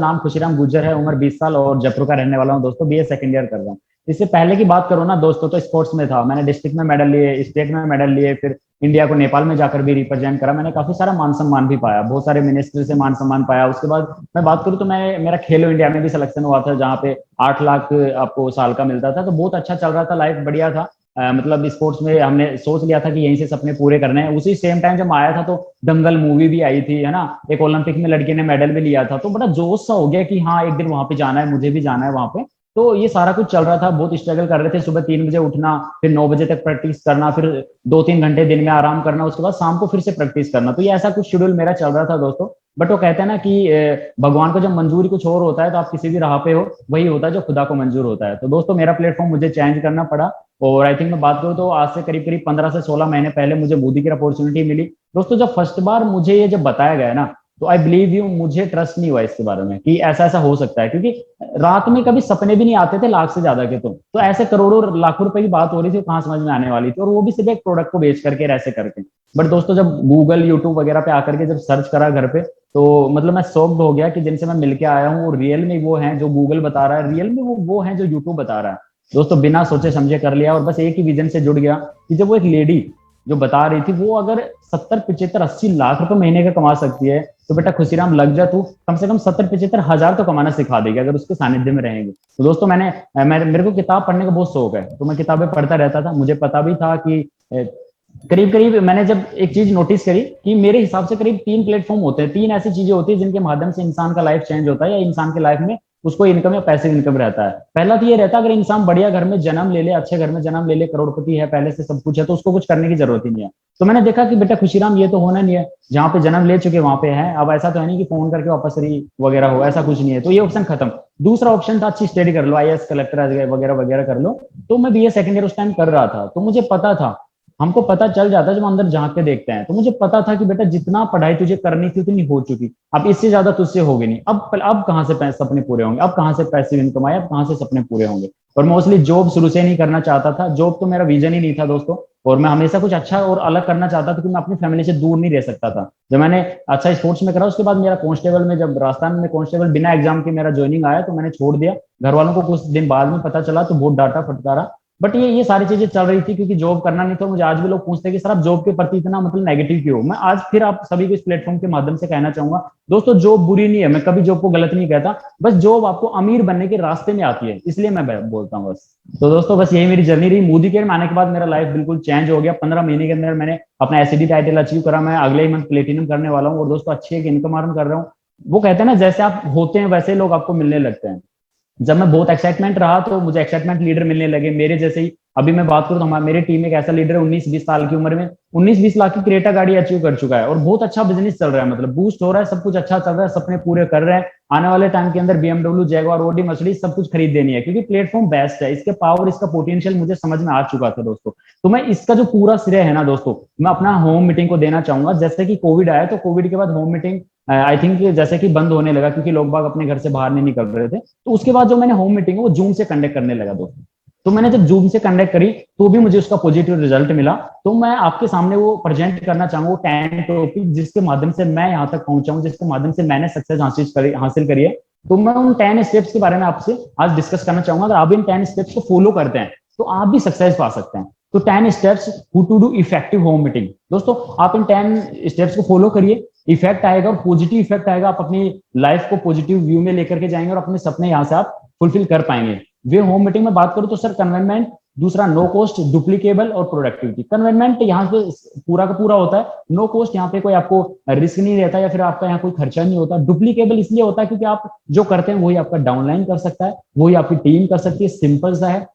नाम खुशीराम गुज्जर है, उम्र 20 साल और जयपुर का रहने वाला हूँ दोस्तों। बीए सेकंड ईयर कर रहा हूँ। इससे पहले की बात करूँ ना दोस्तों, तो स्पोर्ट्स में था। मैंने डिस्ट्रिक्ट में मेडल लिए, स्टेट में मेडल लिए, फिर इंडिया को नेपाल में जाकर भी रिप्रेजेंट करा। मैंने काफी सारा मान सम्मान भी पाया, बहुत सारे मिनिस्ट्री से मान सम्मान पाया। उसके बाद मैं बात करूँ तो मैं मेरा खेलो इंडिया में भी सिलेक्शन हुआ था, जहाँ पे 8 लाख आपको साल का मिलता था। तो बहुत अच्छा चल रहा था, लाइफ बढ़िया था। मतलब स्पोर्ट्स में हमने सोच लिया था कि यहीं से सपने पूरे करने हैं। उसी सेम टाइम जब आया था तो दंगल मूवी भी आई थी, है ना। एक ओलंपिक में लड़की ने मेडल भी लिया था, तो बड़ा जोश सा हो गया कि हाँ एक दिन वहां पे जाना है, मुझे भी जाना है वहां पे। तो ये सारा कुछ चल रहा था, बहुत स्ट्रगल कर रहे थे। सुबह 3 बजे उठना, फिर 9 बजे तक प्रैक्टिस करना, फिर 2-3 घंटे दिन में आराम करना, उसके बाद शाम को फिर से प्रैक्टिस करना। तो ये ऐसा कुछ शेड्यूल मेरा चल रहा था दोस्तों। बट वो कहते हैं ना कि भगवान को जब मंजूरी कुछ और होता है तो आप किसी भी राह पे हो, वही होता है जो खुदा को मंजूर होता है। तो दोस्तों मेरा प्लेटफॉर्म मुझे चेंज करना पड़ा। और आई थिंक मैं बात करूँ तो आज से करीब करीब 15 से 16 महीने पहले मुझे मोदी की अपॉर्चुनिटी मिली दोस्तों। जब फर्स्ट बार मुझे ये जब बताया गया ना, तो आई बिलीव यू, मुझे ट्रस्ट नहीं हुआ इसके बारे में कि ऐसा ऐसा हो सकता है। क्योंकि रात में कभी सपने भी नहीं आते थे लाख से ज्यादा के। तो ऐसे करोड़ों लाखों रुपए की बात हो रही थी, कहाँ समझ में आने वाली थी, और वो भी सिर्फ एक प्रोडक्ट को बेच करके ऐसे करके। बट दोस्तों जब गूगल यूट्यूब वगैरह पे आकर के जब सर्च करा घर पे, तो मतलब मैं शॉक्ड हो गया कि जिनसे मैं मिलके आया हूँ वो रियल में वो हैं जो गूगल बता रहा है, रियल में वो हैं जो यूट्यूब बता रहा है। दोस्तों बिना सोचे समझे कर लिया, और बस एक ही विजन से जुड़ गया कि जब वो एक लेडी जो बता रही थी, वो अगर 70 75 80 लाख रुपए महीने का कमा सकती है, तो बेटा खुशीराम लग जा, तू कम से कम 70 75 हजार तो कमाना सिखा देगी अगर उसके सानिध्य में रहेंगे। तो दोस्तों मेरे को किताब पढ़ने का बहुत शौक है, तो मैं किताबें पढ़ता रहता था। मुझे पता भी था कि करीब करीब मैंने जब एक चीज नोटिस करी कि मेरे हिसाब से करीब 3 प्लेटफॉर्म होते हैं, 3 ऐसी चीजें होती है जिनके माध्यम से इंसान का लाइफ चेंज होता है, या इंसान के लाइफ में उसको इनकम या पैसिव इनकम रहता है। पहला तो ये रहता है, अगर इंसान बढ़िया घर में जन्म ले ले, अच्छे घर में जन्म ले ले, करोड़पति है, पहले से सब कुछ है, तो उसको कुछ करने की जरूरत ही नहीं है। तो मैंने देखा कि बेटा खुशीराम ये तो होना नहीं है, जहाँ पे जन्म ले चुके वहां पे है। अब ऐसा तो है नहीं कि फोन करके वापस वगैरह हो, ऐसा कुछ नहीं है। तो ये ऑप्शन खत्म। दूसरा ऑप्शन था अच्छी स्टडी कर लो, आईएएस कलेक्टर वगैरह वगैरह कर लो। तो मैं बीए सेकंड ईयर उस टाइम कर रहा था, तो मुझे पता था, हमको पता चल जाता है जब अंदर झांक के देखते हैं। तो मुझे पता था कि बेटा जितना पढ़ाई तुझे करनी थी उतनी हो चुकी, अब इससे ज्यादा तुझसे होगी नहीं। अब कहाँ से सपने पूरे होंगे, अब कहाँ से पैसिव इनकम आए, अब कहाँ से सपने पूरे होंगे। और मोस्टली जॉब शुरू से नहीं करना चाहता था, जॉब तो मेरा विजन ही नहीं था दोस्तों। और मैं हमेशा कुछ अच्छा और अलग करना चाहता था कि मैं अपनी फैमिली से दूर नहीं रह सकता था। जब मैंने अच्छा स्पोर्ट्स में करा, उसके बाद मेरा कांस्टेबल में, जब राजस्थान में कांस्टेबल बिना एग्जाम के मेरा ज्वाइनिंग आया, तो मैंने छोड़ दिया। घर वालों को कुछ दिन बाद में पता चला, तो बहुत डांटा फटकारा। बट ये सारी चीजें चल रही थी क्योंकि जॉब करना नहीं था। मुझे आज भी लोग पूछते हैं कि सर आप जॉब के प्रति इतना मतलब नेगेटिव क्यों। मैं आज फिर आप सभी को इस प्लेटफॉर्म के माध्यम से कहना चाहूंगा, दोस्तों जॉब बुरी नहीं है, मैं कभी जॉब को गलत नहीं कहता। बस जॉब आपको अमीर बनने के रास्ते में आती है, इसलिए मैं बोलता हूँ बस। तो दोस्तों बस यही मेरी जर्नी रही। मोदी के आने के बाद मेरा लाइफ बिल्कुल चेंज हो गया। 15 महीने के अंदर मैंने अपना एसईडी टाइटल अचीव करा। मैं अगले ही मंथ प्लेटिनम करने वाला हूँ, और दोस्तों अच्छी एक इनकम अर्न कर रहा हूँ। वो कहते हैं ना, जैसे आप होते हैं वैसे लोग आपको मिलने लगते हैं। जब मैं बहुत एक्साइटमेंट रहा तो मुझे एक्साइटमेंट लीडर मिलने लगे मेरे जैसे ही। अभी मैं बात करूं तो हमारी मेरी टीम में एक ऐसा लीडर है, 19 20 साल की उम्र में 19 20 लाख की क्रेटा गाड़ी अचीव कर चुका है, और बहुत अच्छा बिजनेस चल रहा है, मतलब बूस्ट हो रहा है, सब कुछ अच्छा चल रहा है, सपने पूरे कर रहे हैं। आने वाले टाइम के अंदर बीएमडब्ल्यू, जैगवार, ओडी, मर्सिडीज सब कुछ खरीद देनी है, क्योंकि प्लेटफॉर्म बेस्ट है। इसके पावर, इसका पोटेंशियल मुझे समझ में आ चुका था दोस्तों। तो मैं इसका जो पूरा श्रेय है ना दोस्तों, मैं अपना होम मीटिंग को देना चाहूंगा। जैसे कि कोविड आया, तो कोविड के बाद होम मीटिंग आई थिंक जैसे कि बंद होने लगा, क्योंकि लोग बाग अपने घर से बाहर नहीं निकल रहे थे। तो उसके बाद जो मैंने होम मीटिंग है वो जूम से कंडक्ट करने लगा दोस्तों। तो मैंने जब जूम से कंडक्ट करी तो भी मुझे उसका पॉजिटिव रिजल्ट मिला। तो मैं आपके सामने वो प्रेजेंट करना चाहूंगा, 10 टॉपिक जिसके माध्यम से मैं यहाँ तक पहुंचा हूँ, जिसके माध्यम से मैंने सक्सेस हासिल करी है। तो मैं उन 10 स्टेप्स के बारे में आपसे आज डिस्कस करना चाहूंगा। अगर आप इन 10 स्टेप्स को फॉलो करते हैं तो आप भी सक्सेस पा सकते हैं। तो 10 steps how to do effective home meeting. दोस्तों आप इन 10 स्टेप्स को फॉलो करिए, इफेक्ट आएगा, और पॉजिटिव इफेक्ट आएगा। आप अपनी लाइफ को पॉजिटिव व्यू में लेकर के जाएंगे, और अपने सपने यहाँ से आप फुलफिल कर पाएंगे। वे होम मीटिंग में बात करूं तो सर कन्वेंटमेंट, दूसरा नो कॉस्ट, डुप्लीकेबल और प्रोडक्टिविटी। कन्वेंटमेंट यहाँ पे पूरा का पूरा होता है, नो कॉस्ट यहाँ पे कोई आपको रिस्क नहीं रहता, या फिर आपका यहाँ कोई खर्चा नहीं होता। डुप्लीकेबल इसलिए होता है क्योंकि आप जो करते हैं वही आपका डाउनलाइन कर सकता है, वही आपकी टीम कर सकती है, सिंपल सा है।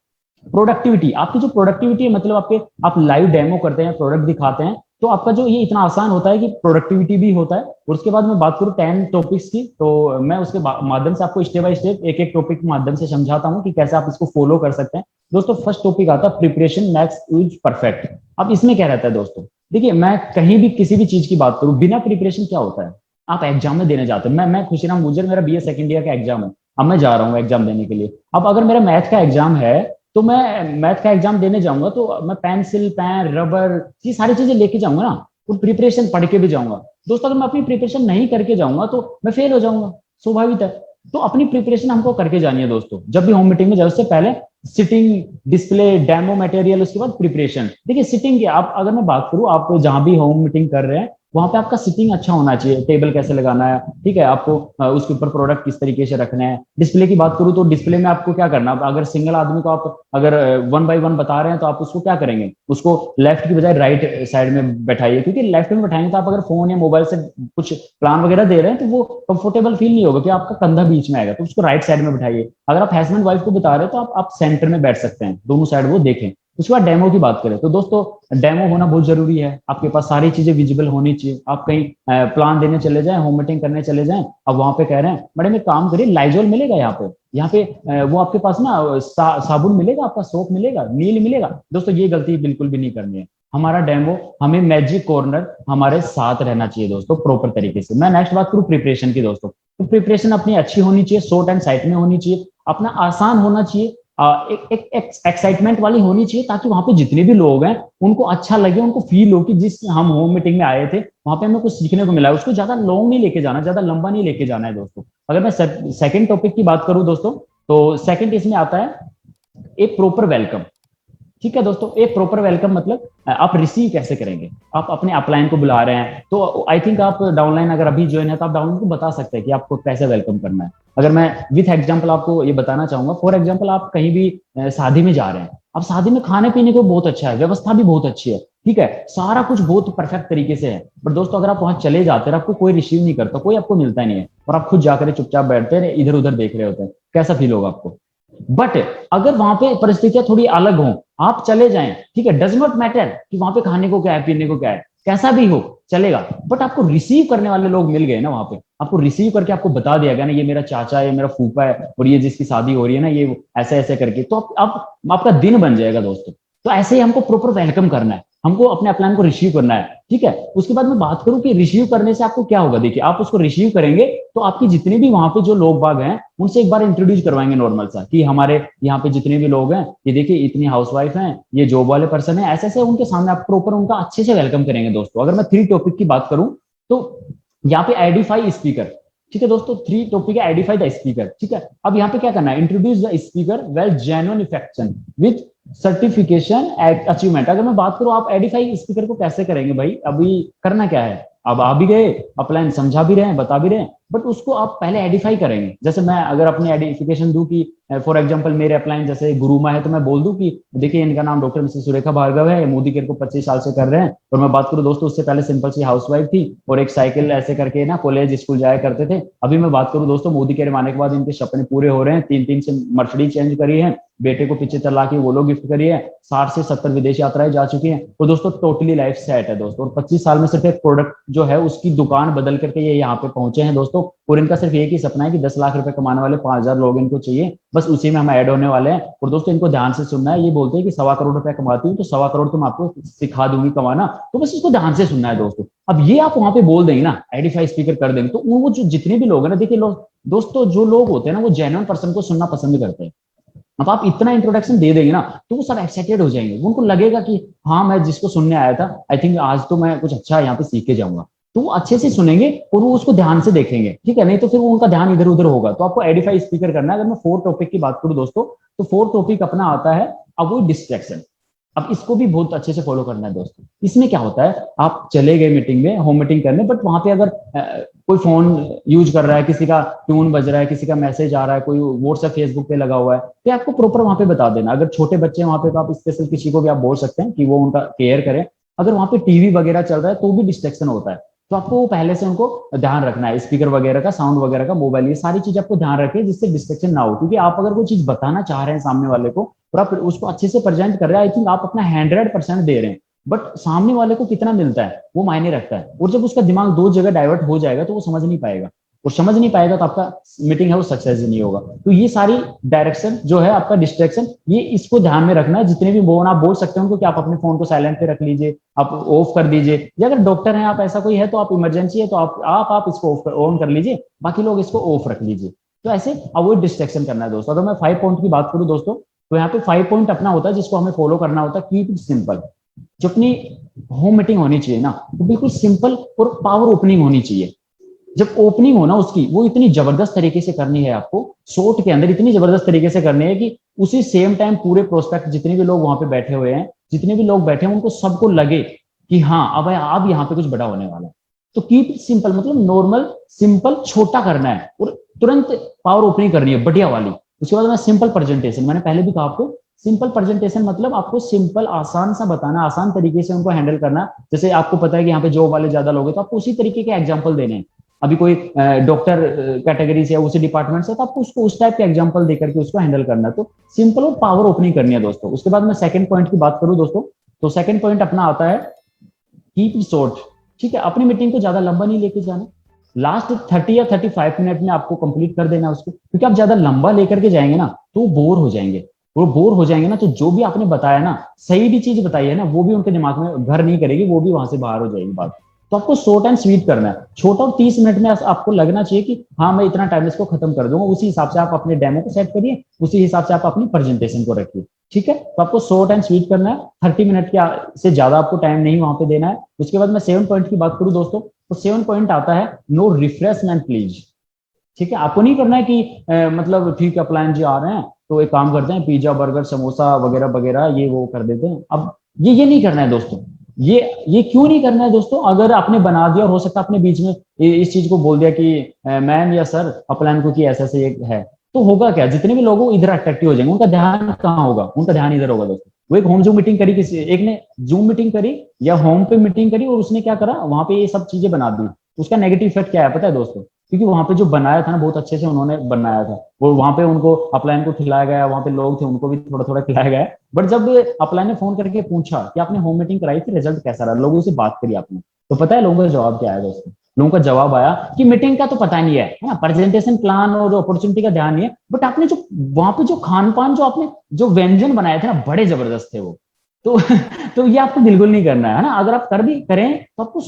प्रोडक्टिविटी, आपकी जो प्रोडक्टिविटी है, मतलब आप लाइव डेमो करते हैं, प्रोडक्ट दिखाते हैं, तो आपका जो ये इतना आसान होता है कि प्रोडक्टिविटी भी होता है। और उसके बाद मैं बात करूं 10 टॉपिक्स की, तो मैं उसके माध्यम से आपको स्टेप बाय स्टेप एक एक टॉपिक के माध्यम से समझाता हूं कि कैसे आप इसको फॉलो कर सकते हैं। दोस्तों फर्स्ट टॉपिक आता है प्रिपरेशन मेक्स यूज परफेक्ट। अब इसमें क्या रहता है दोस्तों, देखिए मैं कहीं भी किसी भी चीज की बात करूं, बिना प्रिपरेशन क्या होता है, आप एग्जाम में देने जाते हैं। मैं खुशीराम गुजर, मेरा बीए सेकंड ईयर का एग्जाम है, अब मैं जा रहा हूँ एग्जाम देने के लिए। अब अगर मेरा मैथ का एग्जाम है, तो मैं मैथ का एग्जाम देने जाऊंगा तो मैं पेंसिल, पेन, रबर, ये सारी चीजें लेके जाऊंगा ना, और प्रिपरेशन पढ़ के भी जाऊंगा। दोस्तों अगर मैं अपनी प्रिपरेशन नहीं करके जाऊंगा तो मैं फेल हो जाऊंगा, स्वाभाविक है। तो अपनी प्रिपरेशन हमको करके जानी है दोस्तों। जब भी होम मीटिंग में जाए उससे पहले सिटिंग, डिस्प्ले, डेमो मटेरियल, उसके बाद प्रिपरेशन। देखिए सिटिंग की आप अगर मैं बात करूं, आप जहां भी होम मीटिंग कर रहे हैं वहां पे आपका सिटिंग अच्छा होना चाहिए, टेबल कैसे लगाना है, ठीक है, आपको उसके ऊपर प्रोडक्ट किस तरीके से रखना है। डिस्प्ले की बात करूं तो डिस्प्ले में आपको क्या करना है, अगर सिंगल आदमी को आप अगर वन बाय वन बता रहे हैं तो आप उसको क्या करेंगे, उसको लेफ्ट की बजाय राइट साइड में बैठाइए, क्योंकि लेफ्ट में बैठाएंगे तो आप अगर फोन या मोबाइल से कुछ प्लान वगैरह दे रहे हैं तो वो कंफर्टेबल फील नहीं होगा कि आपका कंधा बीच में आएगा, तो उसको राइट साइड में बैठाइए। अगर आप हस्बैंड वाइफ को बता रहे हैं तो आप सेंटर में बैठ सकते हैं, दोनों साइड वो देखें। उसके बाद डेमो की बात करें तो दोस्तों डेमो होना बहुत जरूरी है, आपके पास सारी चीजें विजिबल होनी चाहिए। आप कहीं प्लान देने चले जाएं, होम मीटिंग करने चले जाएं, अब वहां पे कह रहे हैं मैडम एक काम करिए लाइजोल मिलेगा यहाँ पे वो आपके पास ना साबुन मिलेगा, आपका सोप मिलेगा, नील मिलेगा। दोस्तों ये गलती बिल्कुल भी नहीं करनी है। हमारा डेमो, हमें मैजिक कॉर्नर हमारे साथ रहना चाहिए दोस्तों प्रॉपर तरीके से। मैं नेक्स्ट बात करूँ प्रिपरेशन की दोस्तों, तो प्रिपरेशन अपनी अच्छी होनी चाहिए, शॉर्ट एंड साइट में होनी चाहिए, अपना आसान होना चाहिए, एक एक्साइटमेंट वाली होनी चाहिए, ताकि वहां पे जितने भी लोग हैं उनको अच्छा लगे, उनको फील हो कि जिस हम होम मीटिंग में आए थे वहां पे हमें कुछ सीखने को मिला है। उसको ज्यादा लॉन्ग नहीं लेके जाना, ज्यादा लंबा नहीं लेके जाना है दोस्तों। अगर मैं सेकंड टॉपिक की बात करूं दोस्तों, तो सेकंड इसमें आता है एक प्रॉपर वेलकम। ठीक है दोस्तों, एक प्रॉपर वेलकम मतलब आप रिसीव कैसे करेंगे। आप अपने अपलाइन को बुला रहे हैं तो आई थिंक आप डाउनलाइन अगर अभी ज्वाइन है तो आप डाउनलाइन को बता सकते हैं कि आपको कैसे वेलकम करना है। अगर मैं विथ एग्जांपल आपको ये बताना चाहूंगा, फॉर एग्जांपल आप कहीं भी शादी में जा रहे हैं, अब शादी में खाने पीने को बहुत अच्छा है, व्यवस्था भी बहुत अच्छी है, ठीक है, सारा कुछ बहुत परफेक्ट तरीके से है। पर दोस्तों अगर आप वहां चले जाते हैं, आपको कोई रिसीव नहीं करता, कोई आपको मिलता नहीं है, और आप खुद जाकर चुपचाप बैठते हैं, इधर उधर देख रहे होते हैं, कैसा फील होगा आपको। बट अगर वहां पे परिस्थितियां थोड़ी अलग हो, आप चले जाएं, ठीक है, डज नॉट मैटर कि वहां पे खाने को क्या है, पीने को क्या है, कैसा भी हो चलेगा, बट आपको रिसीव करने वाले लोग मिल गए ना वहां पे, आपको रिसीव करके आपको बता दिया गया ना ये मेरा चाचा है, ये मेरा फूफा है, और ये जिसकी शादी हो रही है ना ये ऐसे ऐसे करके, तो आपका दिन बन जाएगा दोस्तों। तो ऐसे ही हमको प्रॉपर वेलकम करना है, हमको अपने प्लान को रिसीव करना है, ठीक है। उसके बाद मैं बात करूं कि रिसीव करने से आपको क्या होगा, देखिए आप उसको रिसीव करेंगे तो आपकी जितने भी वहां पे जो लोग बाग हैं उनसे एक बार इंट्रोड्यूस करवाएंगे नॉर्मल सा, कि हमारे यहाँ पे जितने भी लोग हैं, ये देखिए इतनी हाउसवाइफ हैं, ये जॉब वाले पर्सन है, ऐसे ऐसे उनके सामने आप प्रॉपर उनका अच्छे से वेलकम करेंगे दोस्तों। अगर मैं थ्री टॉपिक की बात करूं तो यहाँ पे आइडेंटिफाई स्पीकर, ठीक है दोस्तों, थ्री टॉपिक है आइडेंटिफाई द स्पीकर, ठीक है। अब यहाँ पे क्या करना है, introduce the speaker well genuine affection with certification achievement. अगर मैं बात करूं आप एडिफाई स्पीकर को कैसे करेंगे भाई, अभी करना क्या है, अब आ भी गए, अपलाइन समझा भी रहे हैं, बता भी रहे हैं, बट उसको आप पहले एडिफाई करेंगे। जैसे मैं अगर अपनी एडिफिकेशन दूं कि फॉर एग्जांपल मेरे अपलाइन जैसे गुरुमा है, तो मैं बोल दूं कि देखिए इनका नाम डॉक्टर मिसेस सुरेखा भार्गव है, मोदी केयर को 25 साल से कर रहे हैं। और मैं बात करूं दोस्तों, उससे पहले सिंपल सी हाउसवाइफ थी और एक साइकिल ऐसे करके ना कॉलेज स्कूल जाया करते थे। अभी मैं बात करूं दोस्तों, मोदी केयर आने के बाद इनके सपने पूरे हो रहे हैं, 3 से मर्सिडीज चेंज करी है, बेटे को 75 लाख की वो लोग गिफ्ट करी है, 60 से 70 विदेश यात्राएं जा चुकी हैं। तो दोस्तों टोटली लाइफ सेट है दोस्तों, और 25 साल में सिर्फ एक प्रोडक्ट जो है उसकी दुकान बदल करके ये यहाँ पे पहुंचे हैं दोस्तों। और इनका सिर्फ एक ही सपना है कि 10 लाख रुपए कमाने वाले 5,000 लोग इनको चाहिए, बस उसी में हम ऐड होने वाले हैं। और दोस्तों इनको ध्यान से सुनना है, ये बोलते हैं कि 1.25 करोड़ रुपए कमाती हूँ तो 1.25 करोड़ तुम आपको सिखा दूंगी कमाना, तो बस इसको ध्यान से सुनना है दोस्तों। अब ये आप वहां पे बोल देंगे ना, आइडेंटिफाई स्पीकर कर देंगे, तो वो जो जितने भी लोग हैं ना, देखिए लोग दोस्तों जो लोग होते हैं ना वो जेन्युइन पर्सन को सुनना पसंद करते हैं। अब आप इतना इंट्रोडक्शन दे देंगे ना तो वो सब एक्साइटेड हो जाएंगे, उनको लगेगा कि हाँ मैं जिसको सुनने आया था आई थिंक आज तो मैं कुछ अच्छा यहाँ पे सीख के जाऊंगा, तो वो अच्छे से सुनेंगे और वो उसको ध्यान से देखेंगे, ठीक है, नहीं तो फिर वो उनका ध्यान इधर उधर होगा। तो आपको एडिफाई स्पीकर करना है। अगर मैं फोर्थ टॉपिक की बात करूं दोस्तों, तो फोर्थ टॉपिक अपना आता है अवॉइड डिस्ट्रैक्शन। अब इसको भी बहुत अच्छे से फॉलो करना है दोस्तों। इसमें क्या होता है, आप चले गए मीटिंग में, होम मीटिंग करने, बट वहां पे अगर कोई फोन यूज कर रहा है, किसी का ट्यून बज रहा है, किसी का मैसेज आ रहा है, कोई व्हाट्सएप फेसबुक पे लगा हुआ है, तो आपको प्रॉपर वहां पे बता देना। अगर छोटे बच्चे वहां पे तो आप स्पेशल किसी को भी आप बोल सकते हैं कि वो उनका केयर करें। अगर वहां पे टीवी वगैरह चल रहा है तो भी डिस्ट्रैक्शन होता है, तो आपको पहले से उनको ध्यान रखना है, स्पीकर वगैरह का, साउंड वगैरह का, मोबाइल, ये सारी चीज आपको ध्यान रखें जिससे डिस्ट्रैक्शन ना हो। क्योंकि आप अगर कोई चीज बताना चाह रहे हैं सामने वाले को और आप उसको अच्छे से प्रेजेंट कर रहे हैं, आई थिंक आप अपना 100% दे रहे हैं, बट सामने वाले को कितना मिलता है वो मायने रखता है। और जब उसका दिमाग दो जगह डाइवर्ट हो जाएगा तो वो समझ नहीं पाएगा, और समझ नहीं पाएगा तो आपका मीटिंग है वो सक्सेस ही नहीं होगा। तो ये सारी डायरेक्शन जो है आपका डिस्ट्रैक्शन, ये इसको ध्यान में रखना है। जितने भी बोल आप बोल सकते हैं उनको कि आप अपने फोन को साइलेंट पे रख लीजिए, आप ऑफ कर दीजिए, या अगर डॉक्टर हैं आप, ऐसा कोई है तो आप इमरजेंसी है तो आप इसको ऑन कर लीजिए, बाकी लोग इसको ऑफ रख लीजिए। तो ऐसे अवॉइड डिस्ट्रैक्शन करना है दोस्तों। अगर मैं 5 पॉइंट की बात करूं दोस्तों, तो यहाँ पे 5 पॉइंट अपना होता है जिसको हमें फॉलो करना होता है। Keep it simple. जो अपनी होम मीटिंग होनी चाहिए ना, तो बिल्कुल सिंपल और पावर ओपनिंग होनी चाहिए। जब ओपनिंग हो ना उसकी, वो इतनी जबरदस्त तरीके से करनी है आपको, शॉर्ट के अंदर इतनी जबरदस्त तरीके से करनी है कि उसी सेम टाइम पूरे प्रोस्पेक्ट जितने भी लोग वहां पे बैठे हुए हैं, जितने भी लोग बैठे हैं, उनको सबको लगे कि हाँ अब यहाँ पे कुछ बड़ा होने वाला है। तो कीप इट सिंपल, मतलब नॉर्मल सिंपल छोटा करना है और तुरंत पावर ओपनिंग करनी है बढ़िया वाली। उसके बाद मैं सिंपल प्रेजेंटेशन, मैंने पहले भी कहा आपको, सिंपल प्रेजेंटेशन मतलब आपको सिंपल आसान सा बताना, आसान तरीके से उनको हैंडल करना। जैसे आपको पता है कि यहाँ पे जॉब वाले ज्यादा लोग हैं, तो आपको उसी तरीके के एग्जाम्पल देने हैं। अभी कोई डॉक्टर कैटेगरी से या उसी डिपार्टमेंट से, तो आपको उसको उस टाइप के एग्जाम्पल देकर के उसको हैंडल करना है। तो सिंपल और पावर ओपनिंग करनी है दोस्तों। उसके बाद मैं सेकंड पॉइंट की बात करूं दोस्तों, तो सेकंड पॉइंट अपना आता है कीप इट शॉर्ट। ठीक है, अपनी मीटिंग को ज्यादा लंबा नहीं लेके जाना, लास्ट 30 या 35 मिनट में आपको कंप्लीट कर देना उसको, क्योंकि आप ज्यादा लंबा लेकर के जाएंगे ना तो बोर हो जाएंगे। वो बोर हो जाएंगे ना, तो जो भी आपने बताया ना, सही भी चीज बताई है ना, वो भी उनके दिमाग में घर नहीं करेगी, वो भी वहां से बाहर हो जाएगी बात। तो आपको शॉर्ट एंड स्वीट करना है, छोटा, और 30 मिनट में आपको लगना चाहिए कि हाँ मैं इतना टाइम इसको खत्म कर दूंगा। उसी हिसाब से आप अपने डेमो को सेट करिए, उसी हिसाब से आप अपनी प्रेजेंटेशन को रखिए। ठीक है, तो आपको शॉर्ट एंड स्वीट करना है, 30 मिनट से ज्यादा आपको टाइम नहीं वहां पे देना है। उसके बाद मैं 7 पॉइंट की बात करूं दोस्तों, तो 7 पॉइंट आता है नो रिफ्रेशमेंट प्लीज। ठीक है, आपको नहीं करना है कि मतलब ठीक है अपलायन जी आ रहे हैं तो एक काम करते हैं, पिज्जा बर्गर समोसा वगैरह वगैरह ये वो कर देते हैं। अब ये नहीं करना है दोस्तों। ये क्यों नहीं करना है दोस्तों? अगर आपने बना दिया और हो सकता है अपने बीच में इस चीज को बोल दिया कि मैम या सर अपलायन को कि ऐसा से एक है, तो होगा क्या, जितने भी लोग इधर अट्रैक्टिव हो जाएंगे, उनका ध्यान कहाँ होगा? उनका ध्यान इधर होगा दोस्तों। वो एक होम जूम मीटिंग करी, किसी एक ने जूम मीटिंग करी या होम पे मीटिंग करी, और उसने क्या करा वहां पे ये सब चीजें बना दी। उसका नेगेटिव इफेक्ट क्या है पता है दोस्तों? क्योंकि वहां पे जो बनाया था ना, बहुत अच्छे से उन्होंने बनाया था, और वहां पे उनको अपलाइन को खिलाया गया, वहां पे लोग थे उनको भी थोड़ा थोड़ा खिलाया गया। बट जब अपलाइन ने फोन करके पूछा कि आपने होम मीटिंग कराई थी, रिजल्ट कैसा रहा, लोगों से बात करी आपने, तो पता है लोगों का जवाब क्या आया दोस्तों? लोगों का जवाब आया कि मीटिंग का तो पता नहीं है ना, प्रेजेंटेशन प्लान और अपॉर्चुनिटी का ध्यान नहीं है, बट आपने जो वहां पे जो खान पान, जो आपने जो व्यंजन बनाए थे ना, बड़े जबरदस्त थे वो। तो तो ये आपको बिल्कुल नहीं करना है ना। अगर आप कर भी करें तो आपको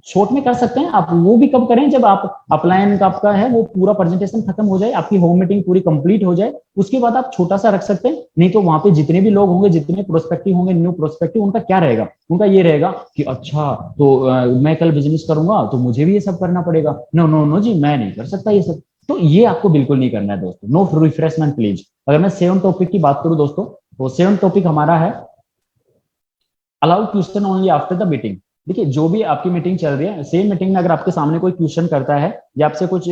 शॉर्ट में कर सकते हैं आप। वो भी कब करें? जब आप अपलायन का आपका है वो पूरा प्रेजेंटेशन खत्म हो जाए, आपकी होम मीटिंग पूरी कंप्लीट हो जाए, उसके बाद आप छोटा सा रख सकते हैं। नहीं तो वहां पे जितने भी लोग होंगे, जितने प्रोस्पेक्टिव होंगे, न्यू प्रोस्पेक्टिव, उनका क्या रहेगा? उनका ये रहेगा कि अच्छा तो मैं कल बिजनेस करूंगा तो मुझे भी ये सब करना पड़ेगा। नो नो नो जी, मैं नहीं कर सकता ये सब। तो ये आपको बिल्कुल नहीं करना है दोस्तों। No refreshment please. अगर मैं 7 टॉपिक की बात करूं दोस्तों, तो 7 टॉपिक हमारा है allow question only after the meeting. देखिए, जो भी आपकी मीटिंग चल रही है, सेम मीटिंग में अगर आपके सामने कोई क्वेश्चन करता है या आपसे कुछ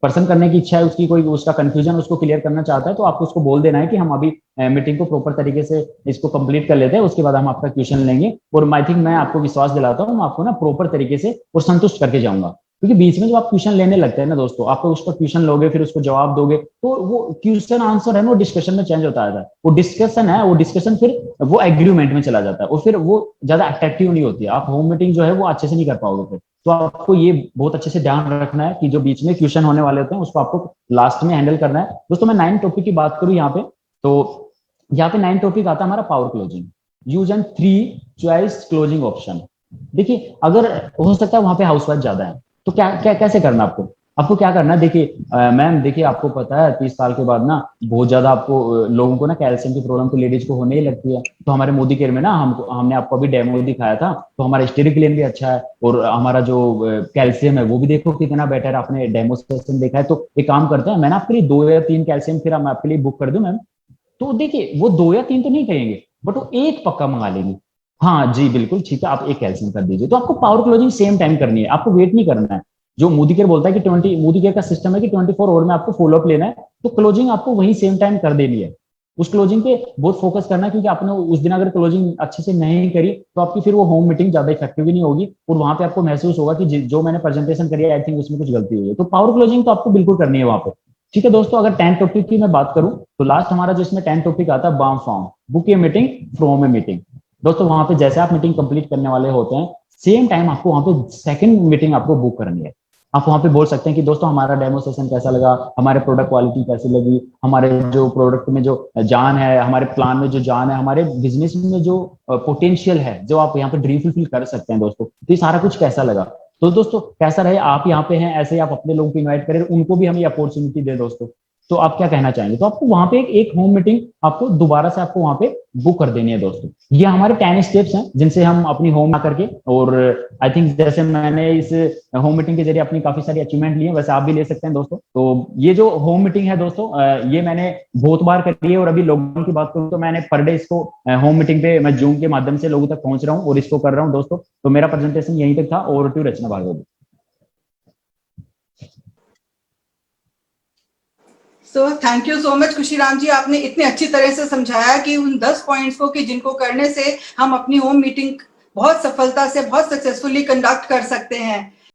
पर्सन करने की इच्छा है, उसकी कोई उसका कंफ्यूजन उसको क्लियर करना चाहता है, तो आपको उसको बोल देना है कि हम अभी मीटिंग को प्रॉपर तरीके से इसको कंप्लीट कर लेते हैं, उसके बाद हम आपका क्वेश्चन लेंगे। और आई थिंक मैं आपको विश्वास दिलाता हूँ, मैं आपको ना प्रॉपर तरीके से और संतुष्ट करके जाऊंगा। क्योंकि बीच में जब आप क्वेश्चन लेने लगते हैं ना दोस्तों, आप उसका क्वेश्चन लोगे फिर उसको जवाब दोगे, तो वो क्वेश्चन आंसर है ना, वो डिस्कशन में चेंज होता है। वो डिस्कशन है, वो डिस्कशन फिर वो एग्रीमेंट में चला जाता है, और फिर वो ज्यादा अट्रैक्टिव नहीं होती है। आप होम मीटिंग जो है वो अच्छे से नहीं कर पाओगे फिर। तो आपको ये बहुत अच्छे से ध्यान रखना है कि जो बीच में क्वेश्चन होने वाले होते हैं उसको आपको लास्ट में हैंडल करना है दोस्तों। मैं 9 टॉपिक की बात करूं यहाँ पे, तो यहाँ पे 9 टॉपिक आता है हमारा power closing, use and 3 choice closing option. देखिए, अगर हो सकता है वहां पे हाउसवाइफ ज्यादा है, तो क्या क्या कैसे करना आपको? आपको क्या करना है? देखिए मैम, देखिए आपको पता है 30 साल के बाद ना बहुत ज्यादा आपको लोगों को ना कैल्शियम की प्रॉब्लम तो लेडीज को होने ही लगती है। तो हमारे मोदी केयर में ना हमने आपको अभी डेमो दिखाया था, तो हमारा स्टेरिक्लेन भी अच्छा है, और हमारा जो कैल्शियम है वो भी देखो कितना बेटर है। आपने डेमो सेशन देखा है, तो एक काम करते हैं, मैं ना आपके लिए 2 या 3 कैल्शियम फिर हम आपके लिए बुक कर दूं मैम। तो देखिए, वो 2 या 3 तो नहीं कहेंगे, बट वो एक पक्का मंगा लेंगे। हाँ जी बिल्कुल ठीक है, आप एक कैल्शियम कर दीजिए। तो आपको पावर क्लोजिंग सेम टाइम करनी है, आपको वेट नहीं करना है। जो मोदी केयर बोलता है कि 20, मोदी केयर का सिस्टम है कि 24 आवर में आपको फॉलोअप लेना है, तो क्लोजिंग आपको वही सेम टाइम कर देनी है। उस क्लोजिंग पे बहुत फोकस करना है, क्योंकि आपने उस दिन अगर क्लोजिंग अच्छे से नहीं करी तो आपकी फिर वो होम मीटिंग ज्यादा इफेक्टिव भी नहीं होगी, और वहां पे आपको महसूस होगा कि जो मैंने प्रेजेंटेशन करी है आई थिंक उसमें कुछ गलती हुई है। तो पावर क्लोजिंग तो आपको बिल्कुल करनी है वहां पे। ठीक है दोस्तों, अगर 10 टॉपिक की मैं बात करूं, तो लास्ट हमारा जो इसमें 10 टॉपिक आता है बाम form, book a meeting from a meeting. दोस्तों वहां पे जैसे आप मीटिंग कंप्लीट करने वाले होते हैं, सेम टाइम आपको वहां पे सेकंड मीटिंग आपको बुक करनी है। आप वहां पे बोल सकते हैं कि दोस्तों हमारा डेमो सेशन कैसा लगा, हमारे प्रोडक्ट क्वालिटी कैसी लगी, हमारे जो प्रोडक्ट में जो जान है, हमारे प्लान में जो जान है, हमारे बिजनेस में जो पोटेंशियल है, जो आप यहाँ पे ड्रीम फुलफिल कर सकते हैं दोस्तों, तो ये सारा कुछ कैसा लगा। तो दोस्तों कैसा रहे, आप यहाँ पे हैं ऐसे ही आप अपने लोगों को इन्वाइट करें, उनको भी हम ये अपॉर्चुनिटी दे दोस्तों। तो आप क्या कहना चाहेंगे? तो आपको वहां पे एक होम मीटिंग आपको दोबारा से आपको वहां पे बुक कर देनी है दोस्तों। ये हमारे 10 स्टेप्स हैं जिनसे हम अपनी होम करके, और आई थिंक जैसे मैंने इस होम मीटिंग के जरिए अपनी काफी सारी अचीवमेंट ली है, वैसे आप भी ले सकते हैं दोस्तों। तो ये जो होम मीटिंग है दोस्तों, ये मैंने बहुत बार करी है, और अभी लॉकडाउन की बात करूँ तो मैंने पर डे इसको होम मीटिंग पे मैं जूम के माध्यम से लोगों तक पहुंच रहा हूँ और इसको कर रहा हूँ दोस्तों। तो मेरा प्रेजेंटेशन यहीं तक था। Over to Rachna Bhargava. So thank you so much Khushiram ji, आपने इतने अच्छी तरह से समझाया कि उन 10 पॉइंट्स को कि जिनको करने से हम अपनी होम मीटिंग बहुत सफलता से, बहुत सक्सेसफुली कंडक्ट कर सकते हैं।